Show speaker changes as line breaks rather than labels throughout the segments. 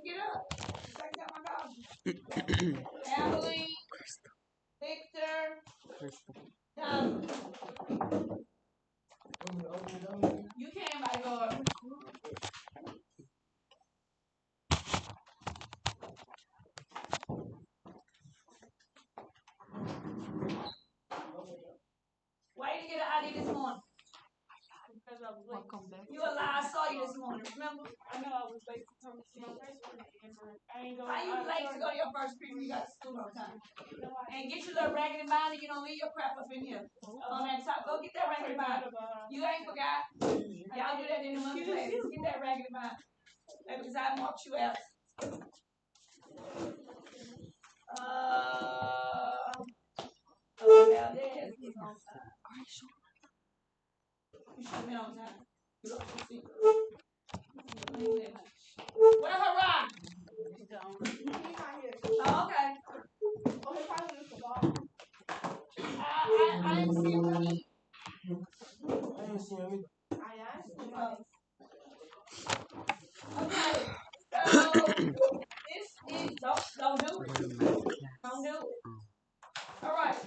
Get up. Check out my dog. Abilene, Victor, you can by God. Why didn't you get an ID this morning? Because I was late. You a lie. I saw you this morning. Remember? I know I was late to come to see my first one. I ain't going. How you late to go to your first period? You got to school on time. And get your little raggedy binder. You don't leave your crap up in here. On that top. Go get that raggedy binder. You ain't forgot. Y'all do that in the month classes. Get that raggedy binder. Because I marked you out. Now there's on time. You should have been on time. You look so secret. Where her ride? Oh, okay. I didn't see him come in. I didn't see him either. Okay. So this is don't do it. Don't do it. All right.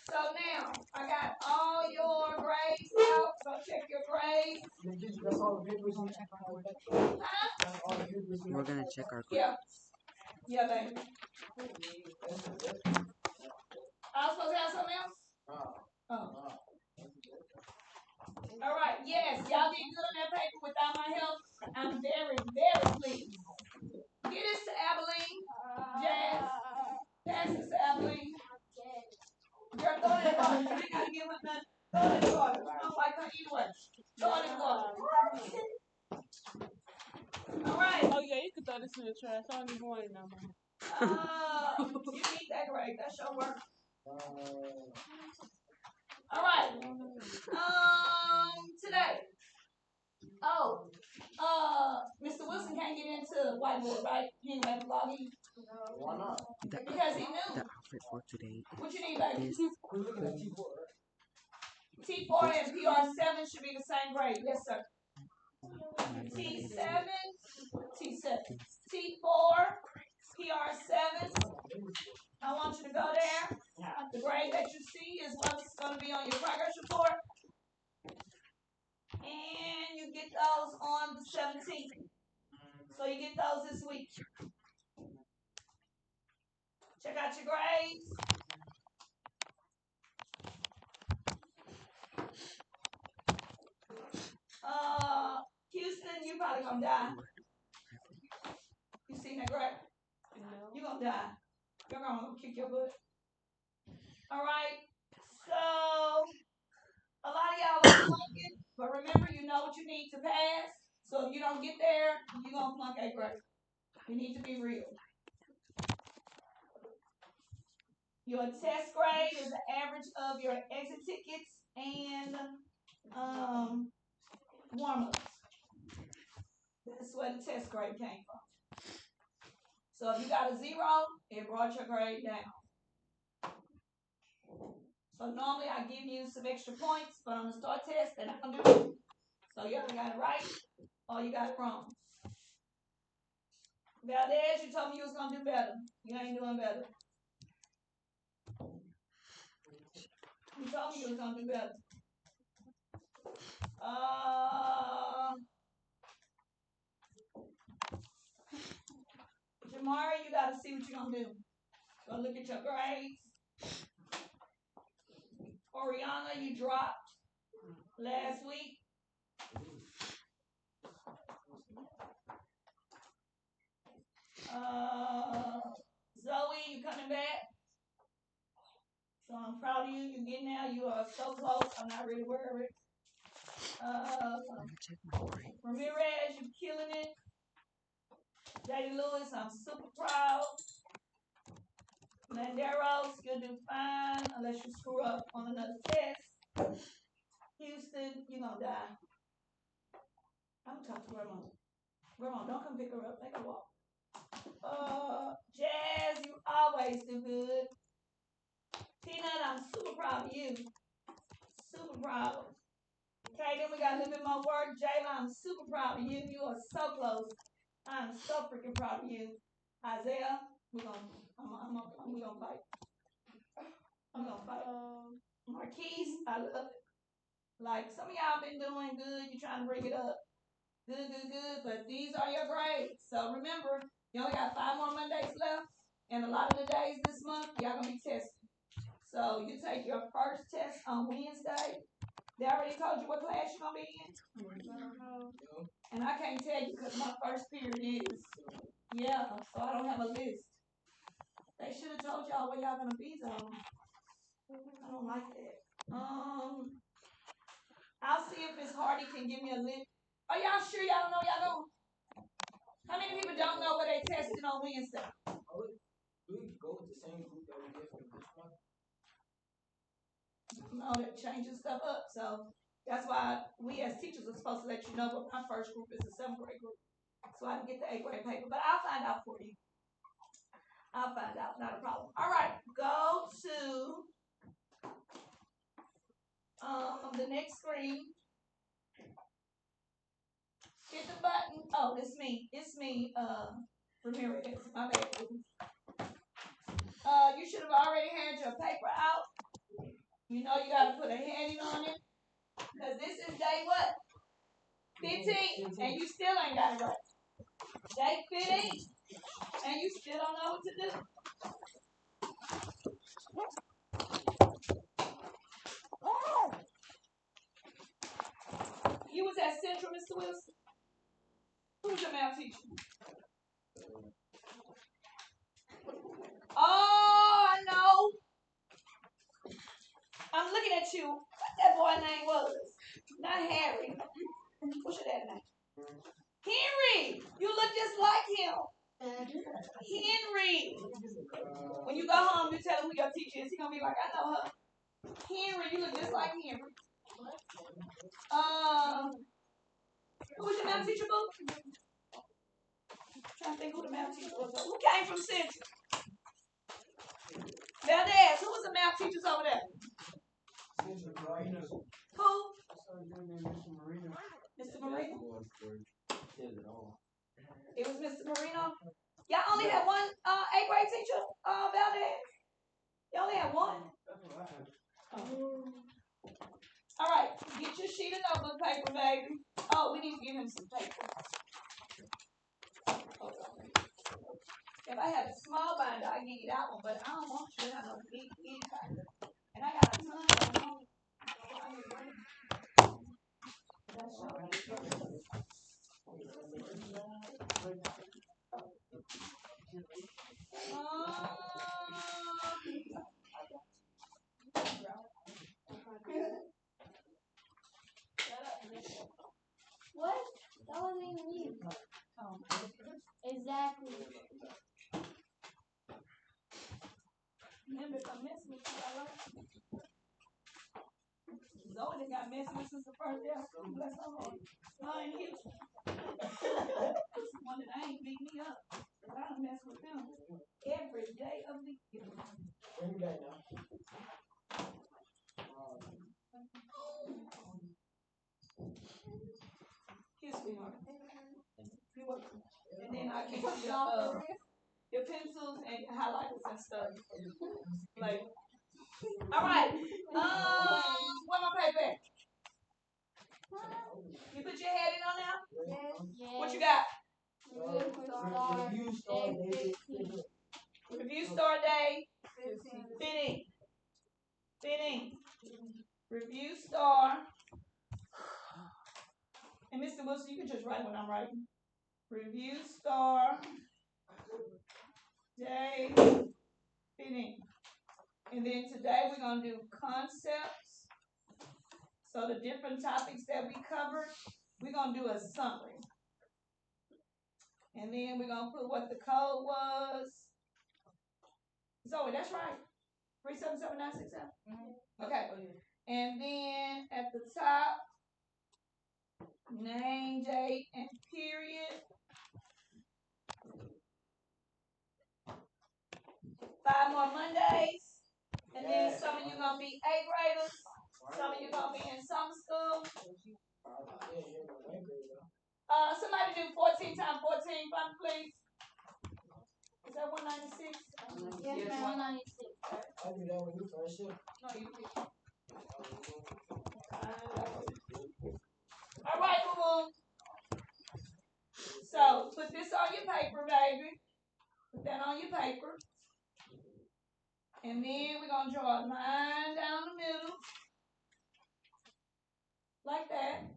So now I got all your grades out. So check your grades. That's all the papers you check. Huh?
We're gonna check our grades.
Yeah. Yeah, baby. I was supposed to have something else? Oh. All right. Yes, y'all did good on that paper without my help. I'm very, very pleased. Get this to Abilene, Jazz. Pass this to Abilene. Girl, throw that water. You ain't gotta give her nothing. Throw that water. I don't like her anyway. Throw that water. All right.
Oh yeah, you can throw this in the trash. I don't even want it no more.
You need that grade. That's your work. All right. Today. Oh, Mr. Wilson can't get into whiteboard, right? He ain't ready to log in. Why not? Because he knew.
The outfit for today.
What you need, baby?
This.
We're looking at T4 and PR7 should be the same grade. Yes, sir. T7, T4, PR7. I want you to go there. The grade that you see is what's going to be on your progress report. And you get those on the 17th. So you get those this week. Check out your grades. Houston, you probably gonna die. You seen that grade? No. You gonna die. Your grandma gonna kick your butt. All right. So a lot of y'all are flunking, but remember, you know what you need to pass. So if you don't get there, you're gonna flunk a grade. You need to be real. Your test grade is the average of your exit tickets and warm-ups. That's where the test grade came from. So if you got a 0, it brought your grade down. So normally I give you some extra points, but on the STAR test, they're not gonna do it. So you either got it right or you got it wrong. Valdez, you told me you was gonna do better. You ain't doing better. You told me you was gonna do better. Jamari, you gotta see what you're gonna do. Go look at your grades. Oriana, you dropped last week. Zoe, you coming back? So I'm proud of you. You're getting there. You are so close. I'm not really worried. Ramirez, you killing it. J.D. Lewis, I'm super proud. Landeros, you'll do fine unless you screw up on another test. Houston, you're gonna die. I'm gonna talk to Grandma. Grandma, don't come pick her up. Take her walk. Jazz, you always do good. Peanut, I'm super proud of you. Super proud. Okay, then we got a little bit more work. Jayla, I'm super proud of you. You are so close. I'm so freaking proud of you. Isaiah, we're gonna fight. I'm gonna fight. Marquise, I love it. Like some of y'all been doing good, you're trying to bring it up. Good. But these are your grades. So remember, you only got 5 more Mondays left, and a lot of the days this month, y'all gonna be tested. So you take your first test on Wednesday. They already told you what class you're gonna be in? And I can't tell you because my first period is. Yeah, so I don't have a list. They should have told y'all where y'all gonna be though. I don't like that. I'll see if Miss Hardy can give me a list. Are y'all sure y'all don't know y'all going? How many people don't know where they tested on Wednesday?
Do we go with the same group that we did for this month?
No, they're changing stuff up. So that's why we as teachers are supposed to let you know what my first group is, the 7th grade group. So I can get the 8th grade paper. But I'll find out for you. I'll find out. Not a problem. All right. Go to the next screen. Hit the button. Oh, it's me. It's me, Ramirez. My bad. You should have already had your paper out. You know you got to put a heading on it. Because this is day what? 15. And you still ain't got it right. Day 15. And you still don't know what to do. You was at Central, Mr. Wilson? Who's your math teacher? Oh, I know. I'm looking at you. What that boy name was? Not Harry. What's your dad's name? Henry. You look just like him. Henry. When you go home, you tell him who your teacher is. He's going to be like, I know her. Henry, you look just like Henry. Who was your math teacher, boo? I'm trying to think who the math teacher was. Who came from Central? Valdez, who was the math teachers over there? Who? Mr. Marino. It was Mr. Marino. Y'all only had one 8th grade teacher, Valdez? Y'all only had one? All right, get your sheet of notebook paper, baby. Oh, we need to give him some paper. Hold on. If I had a small binder, I'd give you that one, but I don't want you to have a big binder. And I got a ton of them. That's right.
What? That wasn't even you.
Oh.
Exactly.
Remember, if I mess with you, all right? Zoe done got messy with since the first day of school. Bless her heart. I ain't hit you. One that I ain't beat me up. I done mess with them every day of the year.
Every day now.
Kiss me, Mark. You're welcome. And then I get you your pencils and your highlighters and stuff. Like, all right. Where my paper? You put your head in on now?
Yes.
What you got?
Review star day 15.
Review start day 15. Review star. And Mr. Wilson, you can just write what I'm writing. Review star day 15. And then today we're going to do concepts. So the different topics that we covered, we're going to do a summary. And then we're going to put what the code was. Zoe, that's right. 377-967. Okay. And then at the top, name, date, and period. 5 more Mondays. And then some of you going to be 8th graders. Some of you going to be in summer school. Somebody do 14 times 14. 14, find the place. Is that 196?
Yes, ma'am, 196.
I do that when you first shift.
No, you did. All right, boo-boo. So, put this on your paper, baby. Put that on your paper. And then we're going to draw a line down the middle. Like that.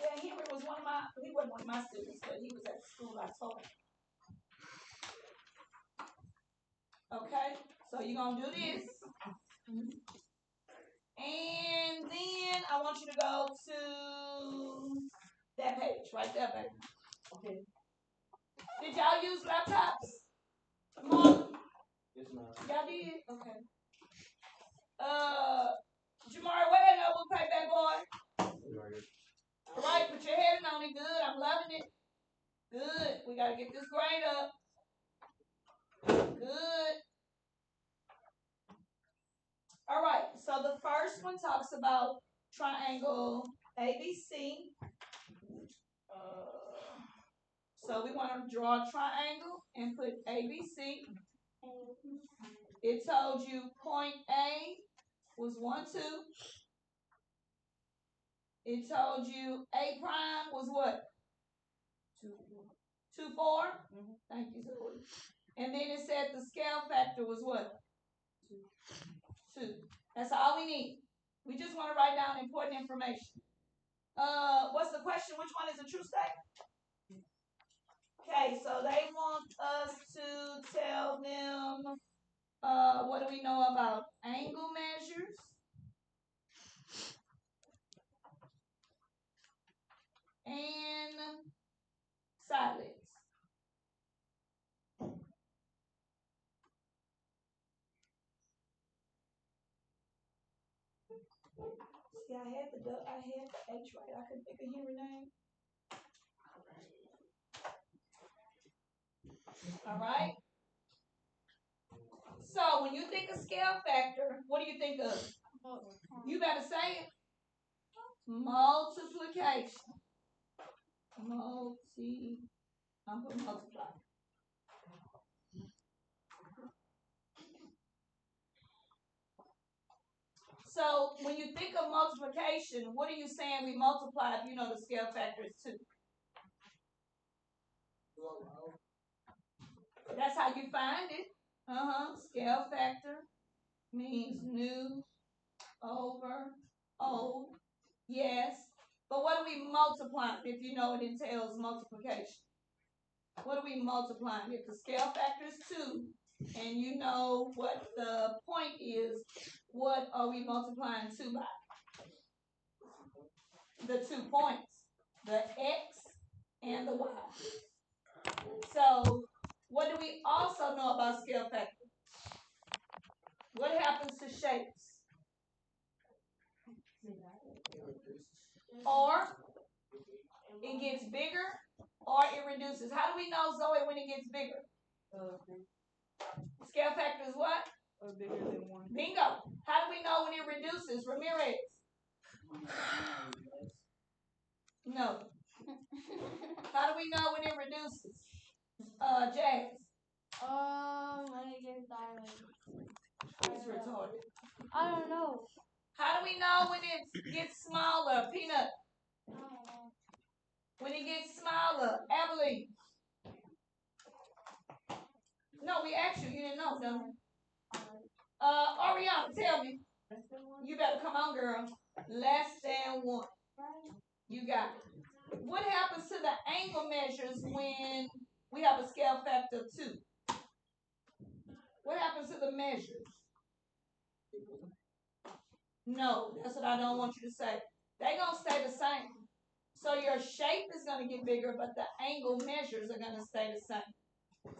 Yeah, Henry was he wasn't one of my students, but he was at the school I taught. Okay, so you're going to do this. And then I want you to go to that page right there, baby. Okay. Did y'all use laptops? Marlon?
Yes, ma'am.
Y'all did? Okay. Jamari, where that notebook paper, boy? All right, put your head on it. Good, I'm loving it. Good. We got to get this grade up. Good. All right, so the first one talks about triangle ABC. So we want to draw a triangle and put ABC. It told you point A was 1, 2. It told you A prime was what? 2, 4. Thank you, Zoe. And then it said the scale factor was what? 2. That's all we need. We just want to write down important information. What's the question? Which one is a true statement? Okay, so they want us to tell them what do we know about angle measures? And side legs. See, I had the H right. I couldn't think of Henry name. All right. So when you think of scale factor, what do you think of? You better say it. Multiplication. I'm putting multiply. So when you think of multiplication, what are you saying we multiply if you know the scale factor is 2? That's how you find it. Scale factor means new over old. Yes. But what are we multiplying if you know it entails multiplication? What are we multiplying? If the scale factor is 2 and you know what the point is, what are we multiplying 2 by? The 2 points, the x and the y. So what do we also know about scale factor? What happens to shapes? Or it gets bigger or it reduces. How do we know, Zoe, when it gets bigger? Scale factor is what?
Bigger than 1.
Bingo. How do we know when it reduces? Ramirez? No. How do we know when it reduces? Jazz?
When it gets dilated.
He's retarded.
I don't know.
How do we know when it gets smaller? Peanut?
I don't know.
When it gets smaller? Emily? No, we asked you. You didn't know, no. Ariana, tell me. You better come on, girl. Less than 1. You got it. What happens to the angle measures when we have a scale factor of 2? What happens to the measures? No, that's what I don't want you to say. They're going to stay the same. So your shape is going to get bigger, but the angle measures are going to stay the same.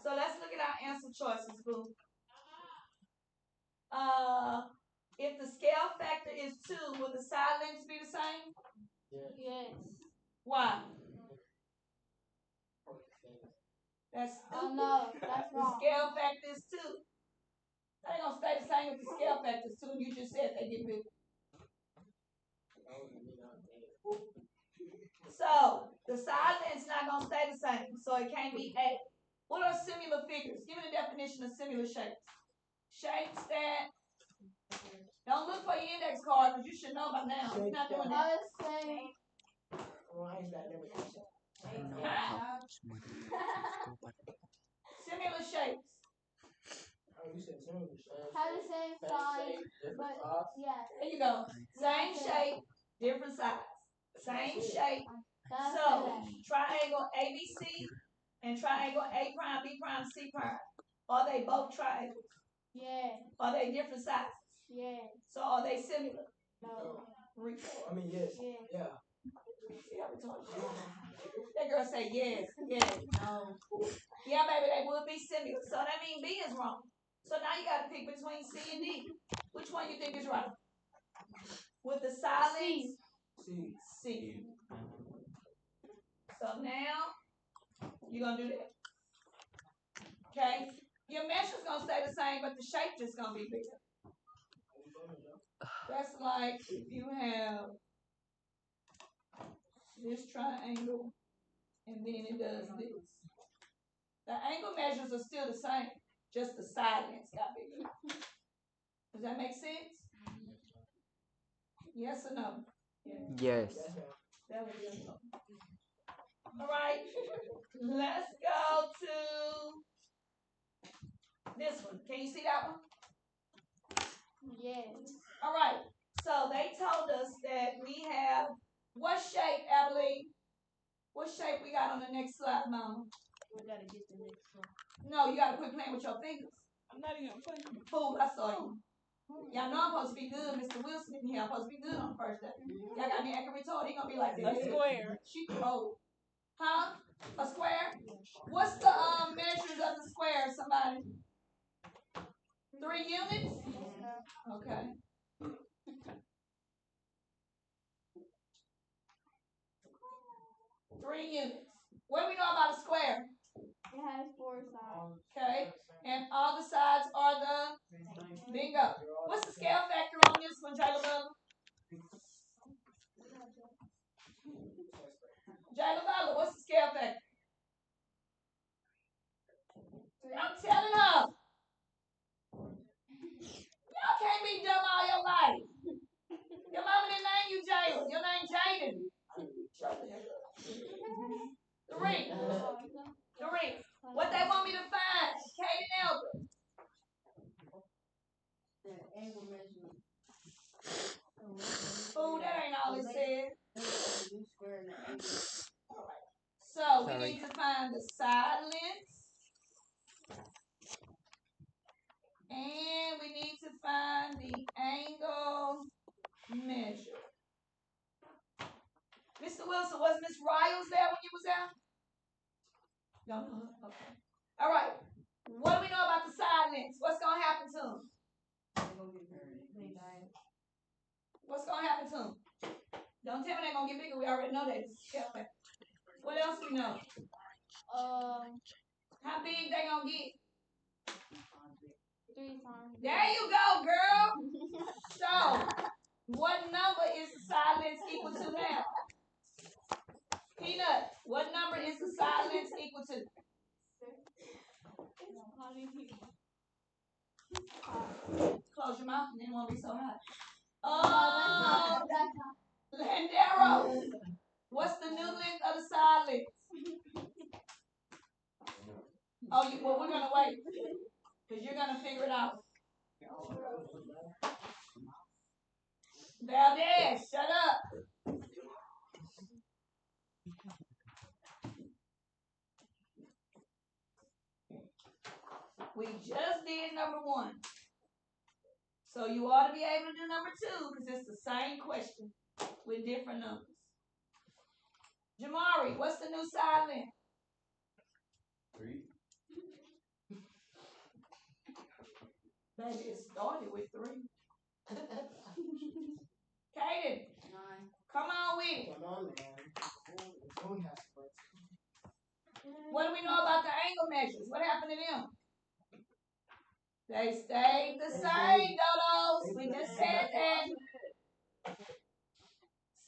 So let's look at our answer choices, boo. If the scale factor is 2, will the side lengths be the same?
Yes.
Why? That's stupid.
Oh no, that's wrong.
The scale factor is 2. They ain't gonna stay the same if the scale factor is 2. You just said they get bigger. side length's not going to stay the same, so it can't be A. What are similar figures? Give me the definition of similar shapes. Shapes that, don't look for your index card because you should know by now. We're not doing that.
I don't know how much money to go, but
Similar shapes.
Oh, you said similar shapes.
Have the same size, but yeah.
There you go. Same shape, different size. Same shape. So, triangle ABC and triangle A prime, B prime, C prime. Are they both triangles?
Yeah.
Are they different sizes?
Yeah.
So are they similar?
No.
I mean, yes. Yeah.
That girl say yes, no. Yeah, baby, they would be similar. So that means B is wrong. So now you got to pick between C and D. Which one you think is right? With the silence? C. So now you're going to do that. Okay? Your measure's going to stay the same, but the shape just going to be bigger. That's like if you have this triangle and then it does this. The angle measures are still the same, just the side lengths got bigger. Does that make sense? Yes or no?
yes.
That was yes. All right, let's go to this one. Can you see that one?
Yes.
All right, so they told us that we have, what shape, Abilene? What shape we got on the next slide, Mama?
We gotta get the next one.
No, you gotta quit playing with your fingers.
I'm not even playing.
Fool, I saw you. Y'all know I'm supposed to be good. Mr. Wilson in here. I'm supposed to be good on the first day. Y'all got me acting retarded. He gonna be like this.
A square.
She cold. Huh? A square? What's the measures of the square, somebody? 3 units? Okay. 3 units. What do we know about a square?
It has 4 sides.
Okay. And all the sides are the bingo. What's the scale factor on this one, Jayla Bella? Jayla Bella, what's the scale factor? I'm telling her. Y'all can't be dumb all your life. Your mama didn't name you Jayla. Your name Jaden. 3. 3. What they want me to find? Kate and Elder.
The angle measurement.
Oh, that ain't all it said. So we need to find the side lengths. And we need to find the angle measure. Mr. Wilson, was Miss Riles there when you was out? No. Okay. All right. What do we know about the side lengths? What's going to happen to them? What's going to happen to them? Don't tell me they're going to get bigger. We already know that. What else we know? How big they going to get?
3 times.
There you go, girl. So, what number is the side length equal to now? Peanut, what number is the side length equal to? Close your mouth and then it won't be so hot. Landero, what's the new length of the side length? Oh, well, we're going to wait because you're going to figure it out. Valdez, shut up. We just did number 1. So you ought to be able to do number 2 because it's the same question with different numbers. Jamari, what's the new side length?
3.
Baby, it started with 3. Kaden.
9.
Come on with it.
Come on, man.
What do we know about the angle measures? What happened to them? They stayed the same, Dodos. We just said that.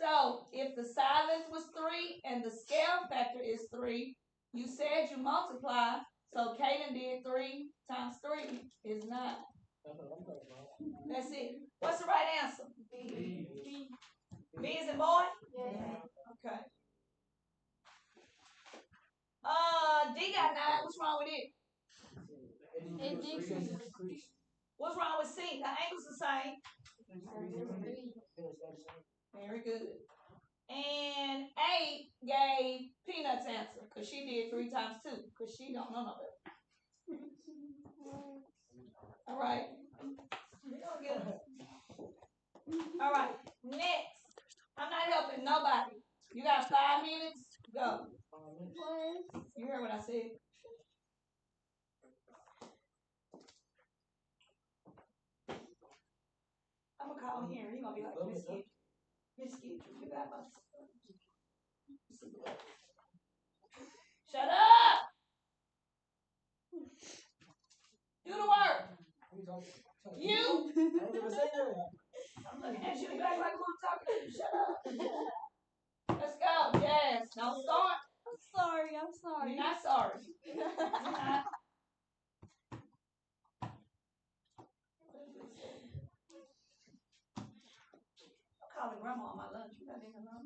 So if the silence was 3 and the scale factor is 3, you said you multiply. So Kaden did 3 times 3 is 9. That's it. What's the right answer? B. B is in boy?
Yeah.
Okay. D got 9. What's wrong with it?
It decreases.
What's wrong with C? The angle's the same. Very good. And A gave Peanut's answer because she did 3 times 2 because she don't know no better. All right. All right. Next. I'm not helping nobody. You got 5 minutes? Go. You heard what I said. I'm going to call him here. He's going to be like, Miss Kid. Miss Kid, you got my stuff. Shut up! Do the work. You? I'm looking at you back like I'm talking to you. Shut up. Let's go, Jazz. Don't start.
I'm sorry.
You're not sorry. You're not. I'm calling grandma on my lunch. You got anything on?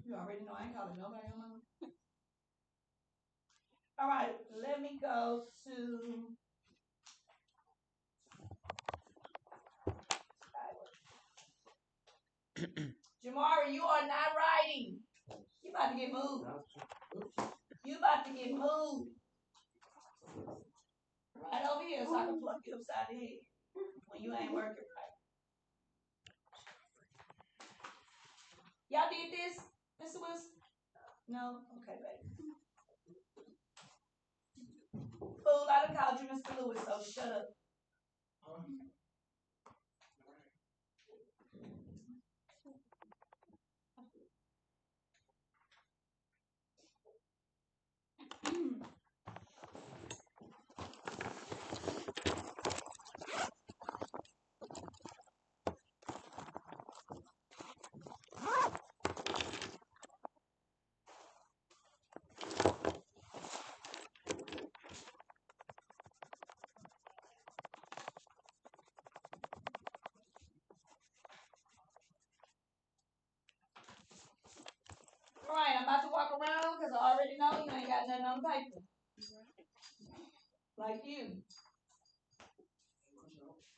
You already know I ain't calling nobody on my lunch. All right, let me go to Jamari, you are not writing. You about to get moved. You about to get moved. Right over here so I can pluck you upside the head when you ain't working right. Y'all did this, Mr. Wilson? No? Okay, baby. Fool, I done called you Mr. Lewis, so shut up. All right, I'm about to walk around because I already know you ain't got nothing on the paper. Like you.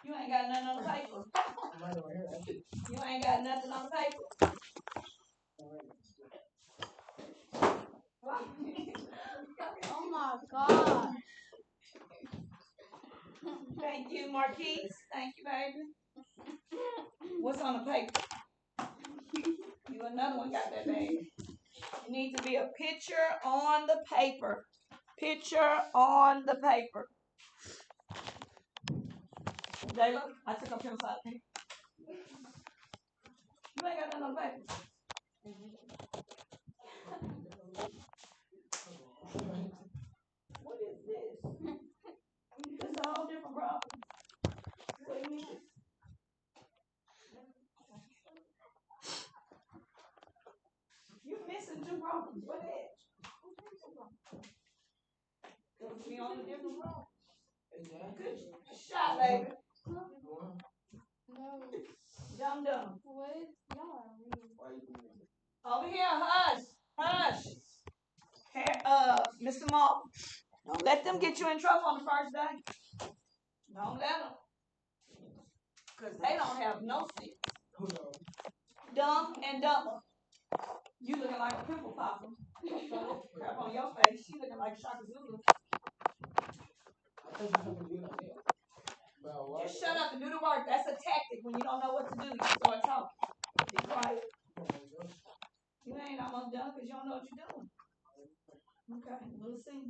You ain't got nothing on the paper. You ain't got nothing on the paper.
Oh my God.
Thank you, Marquise. Thank you, baby. What's on the paper? You another one got that bag. It needs to be a picture on the paper. Picture on the paper. Jayla, I took up your side of me. You ain't got nothing on the paper. What is this? This is a whole different problem. What do you mean? You're missing 2 problems. What is? Because we on a different problem. Good shot, baby.
No.
Dum.
What? Y'all are reading.
Over here, hush. Hush. Mr. Mark, don't let them get you in trouble on the first day. Don't let them. Because they don't have no sense. Dumb and dumber. You looking like a pimple popper. So crap on your face. She looking like Shaka Zulu. Just shut up and do the work. That's a tactic. When you don't know what to do, you start talking. Be quiet. You ain't almost done because you don't know what you're doing. Okay, we'll see.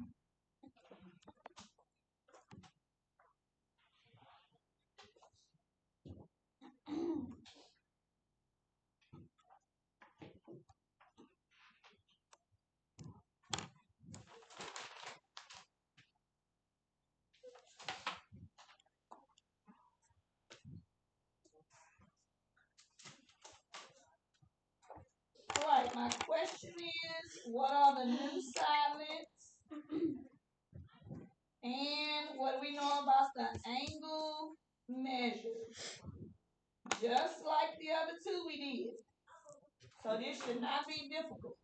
is, what are the new silents, and what do we know about the angle measures? Just like the other two we did. So this should not be difficult.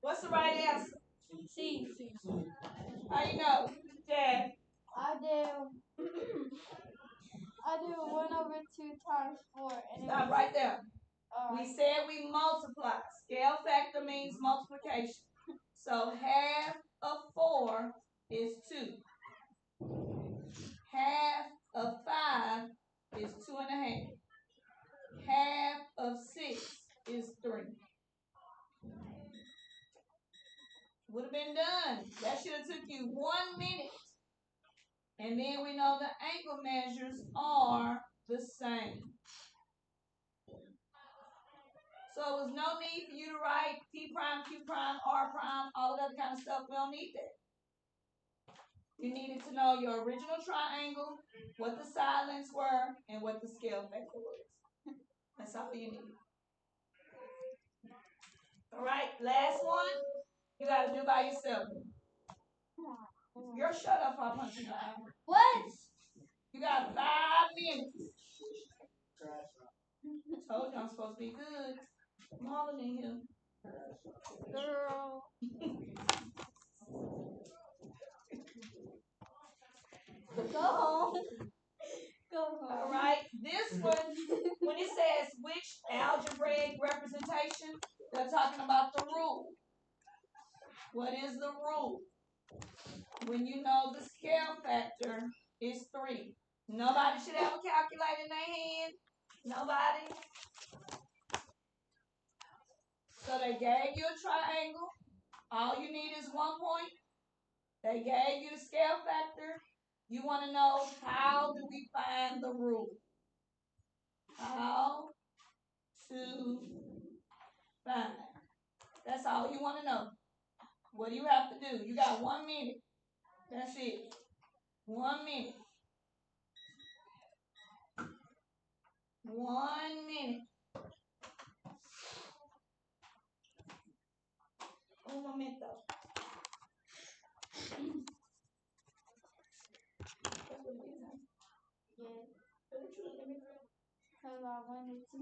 What's the right answer?
C.
How you know? Dad.
I do 1/2 times 4. And
Stop right there. We
Right.
said we multiply. Scale factor means multiplication. So half of 4 is 2. Half of 5 is 2.5. Half of 6 is 3. Would have been done. That should have took you 1 minute. And then we know the angle measures are the same. So there was no need for you to write P prime, Q prime, R prime, all of that kind of stuff. We don't need that. You needed to know your original triangle, what the silents were, and what the scale factor was. That's all you need. All right, last one. You got to do by yourself. Girl, shut up, I'll punch you in the eye.
What?
You got 5 minutes. Told you I'm supposed to be good. Smaller than him.
Girl. Go home. Go home.
All right, this one, when it says which algebraic representation, they're talking about the rule. What is the rule? When you know the scale factor is 3. Nobody should have a calculator in their hand. Nobody. So they gave you a triangle. All you need is 1 point. They gave you the scale factor. You want to know, how do we find the rule? How to find. That's all you want to know. What do you have to do? You got 1 minute. That's it. 1 minute. 1 minute. Un momento.
Yeah. Because I wanted to.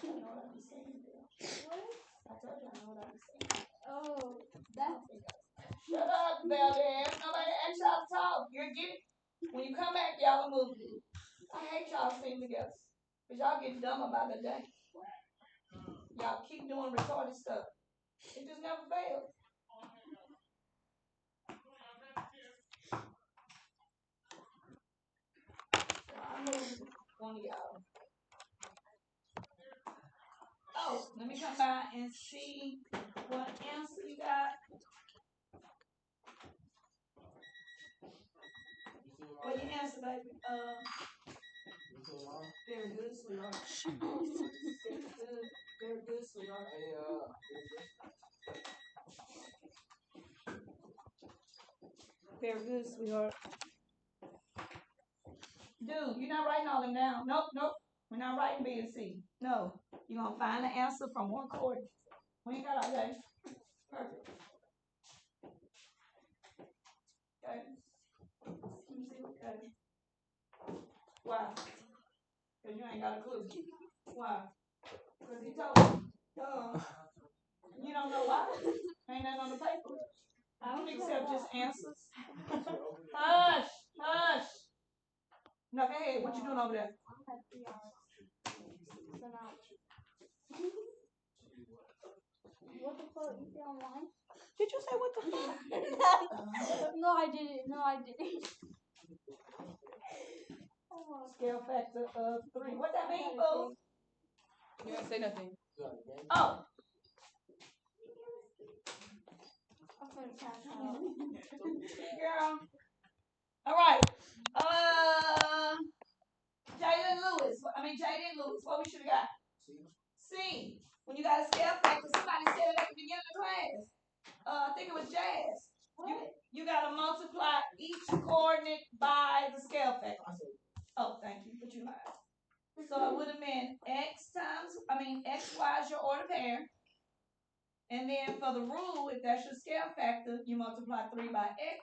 I know what I'm saying, girl.
What?
I told you I know what I'm saying.
Oh, that's it.
Shut up, Belle. Nobody asked y'all to talk. You're getting. When you come back, y'all will move. I hate y'all sitting together. Because y'all get dumb about the day. Y'all keep doing retarded stuff. It just never fails. I move one of y'all. Oh, let me come by and see what answer you got. What your answer, baby? Very good, sweetheart. Very good, sweetheart. Very good, sweetheart. Dude, you're not writing all them down. Nope. We're not writing B and C. No. You're going to find the answer from one chord. We ain't got all day. Perfect. Okay. Let me see. Okay. Why? Because you ain't got a clue. Why? Because he told you. You don't know why? Ain't nothing on the paper. I don't accept just answers. Hush! No, go ahead. What you doing over there?
I had 3 hours. So now. What the fuck? You see online?
Did you say what the fuck?
No, I didn't. Oh,
Scale factor of 3. What that mean, boo?
You didn't say nothing.
Oh.
I'm gonna pass out.
Girl. All right. Jaden Lewis. What we should have got? C. When you got a scale factor, somebody said it at the beginning of the class. I think it was Jazz. You got to multiply each coordinate by the scale factor. And then for the rule, if that's your scale factor, you multiply 3 by x,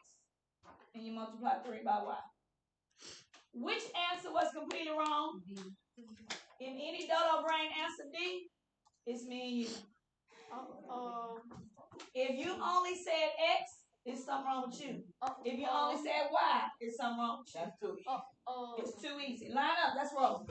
and you multiply 3 by y. Which answer was completely wrong? D. In any dodo brain answer D, it's me and you. If you only said X, it's something wrong with you. If you only said Y, it's something wrong with you.
That's too easy.
It's too easy. Line up, let's roll.